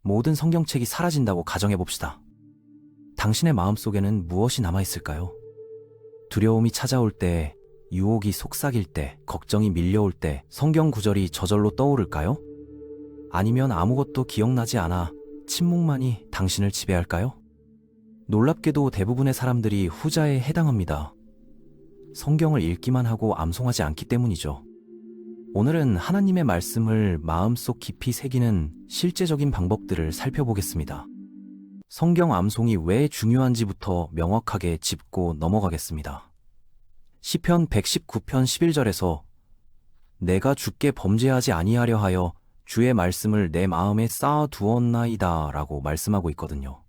모든 성경책이 사라진다고 가정해봅시다. 당신의 마음속에는 무엇이 남아있을까요? 두려움이 찾아올 때, 유혹이 속삭일 때, 걱정이 밀려올 때 성경 구절이 저절로 떠오를까요? 아니면 아무것도 기억나지 않아 침묵만이 당신을 지배할까요? 놀랍게도 대부분의 사람들이 후자에 해당합니다. 성경을 읽기만 하고 암송하지 않기 때문이죠. 오늘은 하나님의 말씀을 마음속 깊이 새기는 실제적인 방법들을 살펴보겠습니다. 성경 암송이 왜 중요한지부터 명확하게 짚고 넘어가겠습니다. 시편 119편 11절에서 내가 주께 범죄하지 아니하려 하여 주의 말씀을 내 마음에 쌓아두었나이다 라고 말씀하고 있거든요.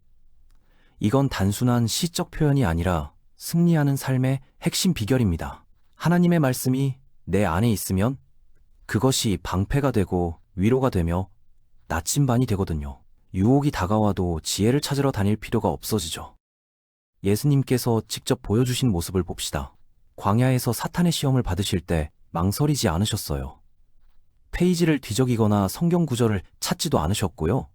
이건 단순한 시적 표현이 아니라 승리하는 삶의 핵심 비결입니다. 하나님의 말씀이 내 안에 있으면 그것이 방패가 되고 위로가 되며 나침반이 되거든요. 유혹이 다가와도 지혜를 찾으러 다닐 필요가 없어지죠. 예수님께서 직접 보여주신 모습을 봅시다. 광야에서 사탄의 시험을 받으실 때 망설이지 않으셨어요. 페이지를 뒤적이거나 성경 구절을 찾지도 않으셨고요.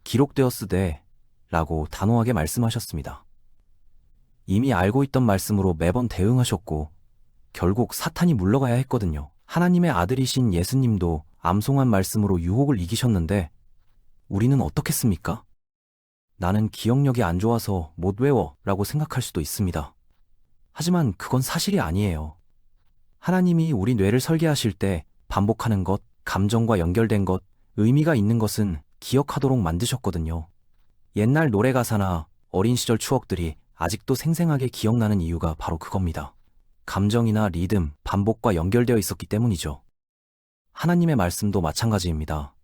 기록되었으되 라고 단호하게 말씀하셨습니다. 이미 알고 있던 말씀으로 매번 대응하셨고 결국 사탄이 물러가야 했거든요. 하나님의 아들이신 예수님도 암송한 말씀으로 유혹을 이기셨는데 우리는 어떻겠습니까? 나는 기억력이 안 좋아서 못 외워 라고 생각할 수도 있습니다. 하지만 그건 사실이 아니에요. 하나님이 우리 뇌를 설계하실 때 반복하는 것, 감정과 연결된 것, 의미가 있는 것은 기억하도록 만드셨거든요. 옛날 노래 가사나 어린 시절 추억들이 아직도 생생하게 기억나는 이유가 바로 그겁니다. 감정이나 리듬, 반복과 연결되어 있었기 때문이죠. 하나님의 말씀도 마찬가지입니다.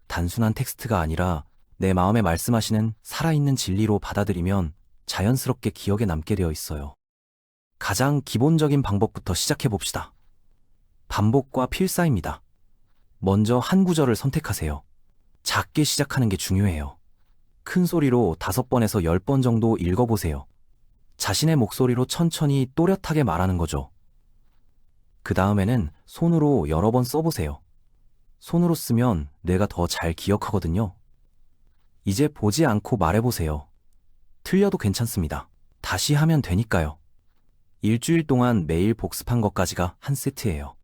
단순한 텍스트가 아니라 내 마음에 말씀하시는 살아있는 진리로 받아들이면 자연스럽게 기억에 남게 되어 있어요. 가장 기본적인 방법부터 시작해 봅시다. 반복과 필사입니다. 먼저 한 구절을 선택하세요. 작게 시작하는 게 중요해요. 큰 소리로 5번에서 10번 정도 읽어보세요. 자신의 목소리로 천천히 또렷하게 말하는 거죠. 그 다음에는 손으로 여러 번 써보세요. 손으로 쓰면 뇌가 더 잘 기억하거든요. 이제 보지 않고 말해보세요. 틀려도 괜찮습니다. 다시 하면 되니까요. 일주일 동안 매일 복습한 것까지가 한 세트예요.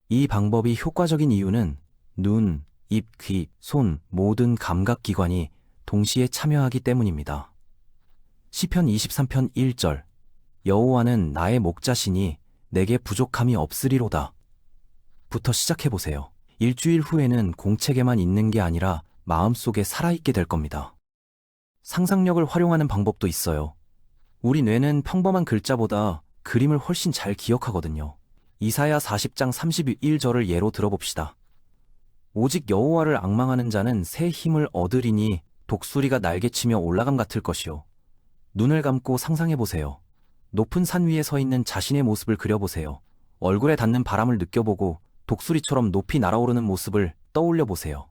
이 방법이 효과적인 이유는 눈, 입, 귀, 손 모든 감각기관이 동시에 참여하기 때문입니다. 시편 23편 1절 여호와는 나의 목자시니 내게 부족함이 없으리로다 부터 시작해보세요. 일주일 후에는 공책에만 있는 게 아니라 마음속에 살아있게 될 겁니다. 상상력을 활용하는 방법도 있어요. 우리 뇌는 평범한 글자보다 그림을 훨씬 잘 기억하거든요. 이사야 40장 31절을 예로 들어봅시다. 오직 여호와를 앙망하는 자는 새 힘을 얻으리니 독수리가 날개치며 올라감 같을 것이요. 눈을 감고 상상해보세요. 높은 산 위에 서 있는 자신의 모습을 그려보세요. 얼굴에 닿는 바람을 느껴보고 독수리처럼 높이 날아오르는 모습을 떠올려보세요.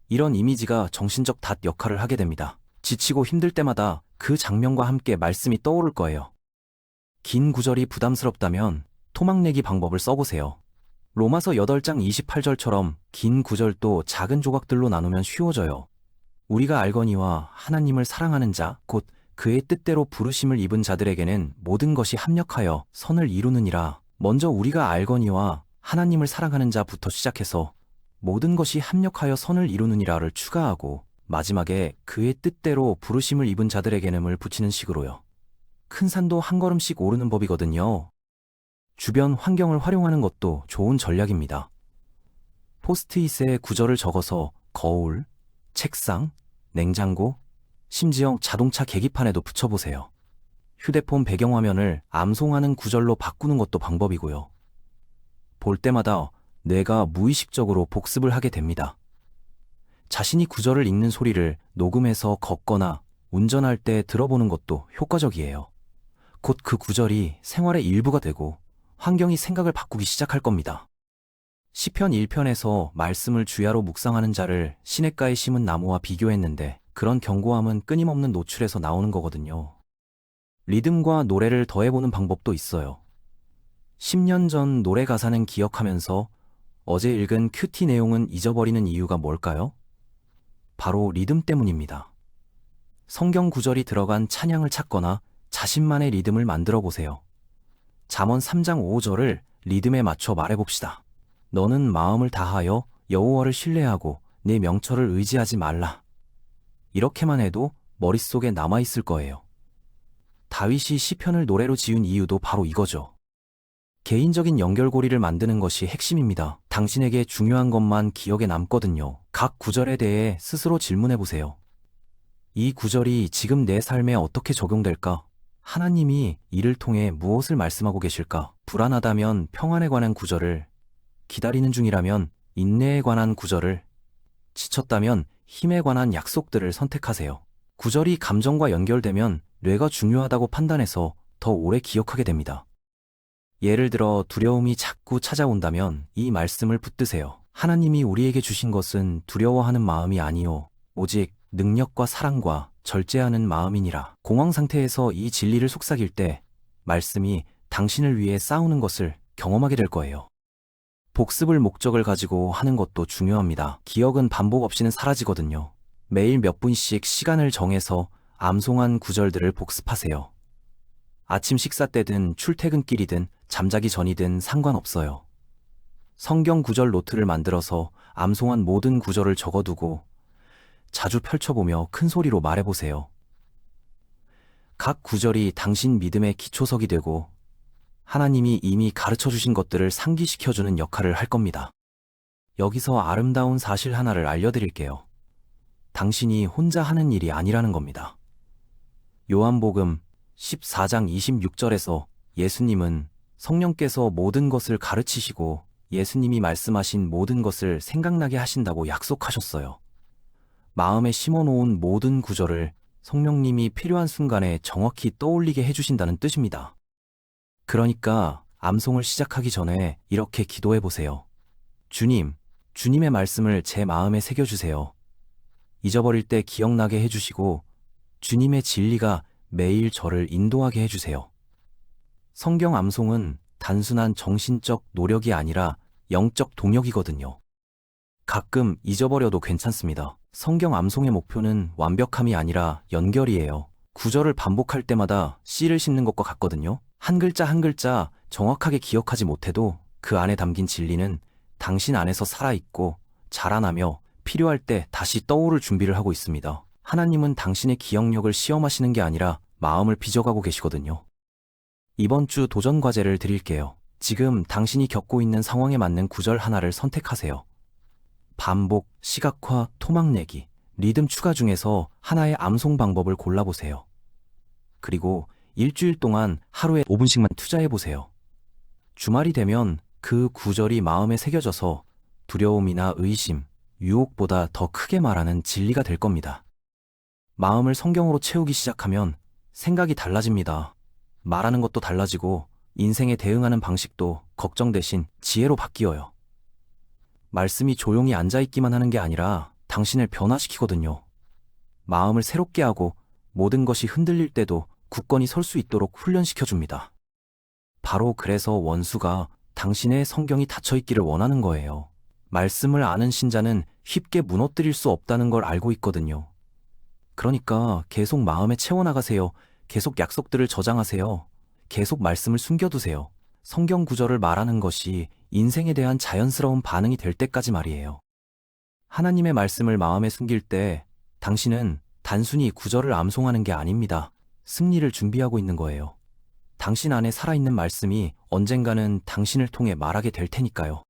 이런 이미지가 정신적 닷 역할을 하게 됩니다. 지치고 힘들 때마다 그 장면과 함께 말씀이 떠오를 거예요. 긴 구절이 부담스럽다면 토막내기 방법을 써보세요. 로마서 8장 28절처럼 긴 구절도 작은 조각들로 나누면 쉬워져요. 우리가 알거니와 하나님을 사랑하는 자, 곧 그의 뜻대로 부르심을 입은 자들에게는 모든 것이 합력하여 선을 이루느니라. 먼저 우리가 알거니와 하나님을 사랑하는 자부터 시작해서 모든 것이 합력하여 선을 이루느니라를 추가하고 마지막에 그의 뜻대로 부르심을 입은 자들에게는을 붙이는 식으로요. 큰 산도 한 걸음씩 오르는 법이거든요. 주변 환경을 활용하는 것도 좋은 전략입니다. 포스트잇에 구절을 적어서 거울, 책상, 냉장고, 심지어 자동차 계기판에도 붙여보세요. 휴대폰 배경화면을 암송하는 구절로 바꾸는 것도 방법이고요. 볼 때마다 뇌가 무의식적으로 복습을 하게 됩니다. 자신이 구절을 읽는 소리를 녹음해서 걷거나 운전할 때 들어보는 것도 효과적이에요. 곧 그 구절이 생활의 일부가 되고 환경이 생각을 바꾸기 시작할 겁니다. 시편 1편에서 말씀을 주야로 묵상하는 자를 시냇가에 심은 나무와 비교했는데 그런 견고함은 끊임없는 노출에서 나오는 거거든요. 리듬과 노래를 더해보는 방법도 있어요. 10년 전 노래 가사는 기억하면서 어제 읽은 큐티 내용은 잊어버리는 이유가 뭘까요? 바로 리듬 때문입니다. 성경 구절이 들어간 찬양을 찾거나 자신만의 리듬을 만들어 보세요. 잠언 3장 5절을 리듬에 맞춰 말해봅시다. 너는 마음을 다하여 여호와를 신뢰하고 내 명철을 의지하지 말라. 이렇게만 해도 머릿속에 남아있을 거예요. 다윗이 시편을 노래로 지은 이유도 바로 이거죠. 개인적인 연결고리를 만드는 것이 핵심입니다. 당신에게 중요한 것만 기억에 남거든요. 각 구절에 대해 스스로 질문해보세요. 이 구절이 지금 내 삶에 어떻게 적용될까? 하나님이 이를 통해 무엇을 말씀하고 계실까? 불안하다면 평안에 관한 구절을, 기다리는 중이라면 인내에 관한 구절을, 지쳤다면 힘에 관한 약속들을 선택하세요. 구절이 감정과 연결되면 뇌가 중요하다고 판단해서 더 오래 기억하게 됩니다. 예를 들어 두려움이 자꾸 찾아온다면 이 말씀을 붙드세요. 하나님이 우리에게 주신 것은 두려워하는 마음이 아니요 오직 능력과 사랑과 절제하는 마음이니라. 공황 상태에서 이 진리를 속삭일 때 말씀이 당신을 위해 싸우는 것을 경험하게 될 거예요. 복습을 목적을 가지고 하는 것도 중요합니다. 기억은 반복 없이는 사라지거든요. 매일 몇 분씩 시간을 정해서 암송한 구절들을 복습하세요. 아침 식사 때든 출퇴근길이든 잠자기 전이든 상관없어요. 성경 구절 노트를 만들어서 암송한 모든 구절을 적어두고 자주 펼쳐보며 큰 소리로 말해보세요. 각 구절이 당신 믿음의 기초석이 되고 하나님이 이미 가르쳐 주신 것들을 상기시켜주는 역할을 할 겁니다. 여기서 아름다운 사실 하나를 알려드릴게요. 당신이 혼자 하는 일이 아니라는 겁니다. 요한복음 14장 26절에서 예수님은 성령께서 모든 것을 가르치시고 예수님이 말씀하신 모든 것을 생각나게 하신다고 약속하셨어요. 마음에 심어놓은 모든 구절을 성령님이 필요한 순간에 정확히 떠올리게 해주신다는 뜻입니다. 그러니까 암송을 시작하기 전에 이렇게 기도해 보세요. 주님, 주님의 말씀을 제 마음에 새겨주세요. 잊어버릴 때 기억나게 해주시고 주님의 진리가 매일 저를 인도하게 해주세요. 성경 암송은 단순한 정신적 노력이 아니라 영적 동력이거든요. 가끔 잊어버려도 괜찮습니다. 성경 암송의 목표는 완벽함이 아니라 연결이에요. 구절을 반복할 때마다 씨를 심는 것과 같거든요. 한 글자 한 글자 정확하게 기억하지 못해도 그 안에 담긴 진리는 당신 안에서 살아있고 자라나며 필요할 때 다시 떠오를 준비를 하고 있습니다. 하나님은 당신의 기억력을 시험하시는 게 아니라 마음을 빚어가고 계시거든요. 이번 주 도전 과제를 드릴게요. 지금 당신이 겪고 있는 상황에 맞는 구절 하나를 선택하세요. 반복, 시각화, 토막 내기, 리듬 추가 중에서 하나의 암송 방법을 골라보세요. 그리고 일주일 동안 하루에 5분씩만 투자해보세요. 주말이 되면 그 구절이 마음에 새겨져서 두려움이나 의심, 유혹보다 더 크게 말하는 진리가 될 겁니다. 마음을 성경으로 채우기 시작하면 생각이 달라집니다. 말하는 것도 달라지고 인생에 대응하는 방식도 걱정 대신 지혜로 바뀌어요. 말씀이 조용히 앉아있기만 하는 게 아니라 당신을 변화시키거든요. 마음을 새롭게 하고 모든 것이 흔들릴 때도 굳건히 설 수 있도록 훈련시켜줍니다. 바로 그래서 원수가 당신의 성경이 닫혀있기를 원하는 거예요. 말씀을 아는 신자는 쉽게 무너뜨릴 수 없다는 걸 알고 있거든요. 그러니까 계속 마음에 채워나가세요. 계속 약속들을 저장하세요. 계속 말씀을 숨겨두세요. 성경 구절을 말하는 것이 인생에 대한 자연스러운 반응이 될 때까지 말이에요. 하나님의 말씀을 마음에 숨길 때 당신은 단순히 구절을 암송하는 게 아닙니다. 승리를 준비하고 있는 거예요. 당신 안에 살아있는 말씀이 언젠가는 당신을 통해 말하게 될 테니까요.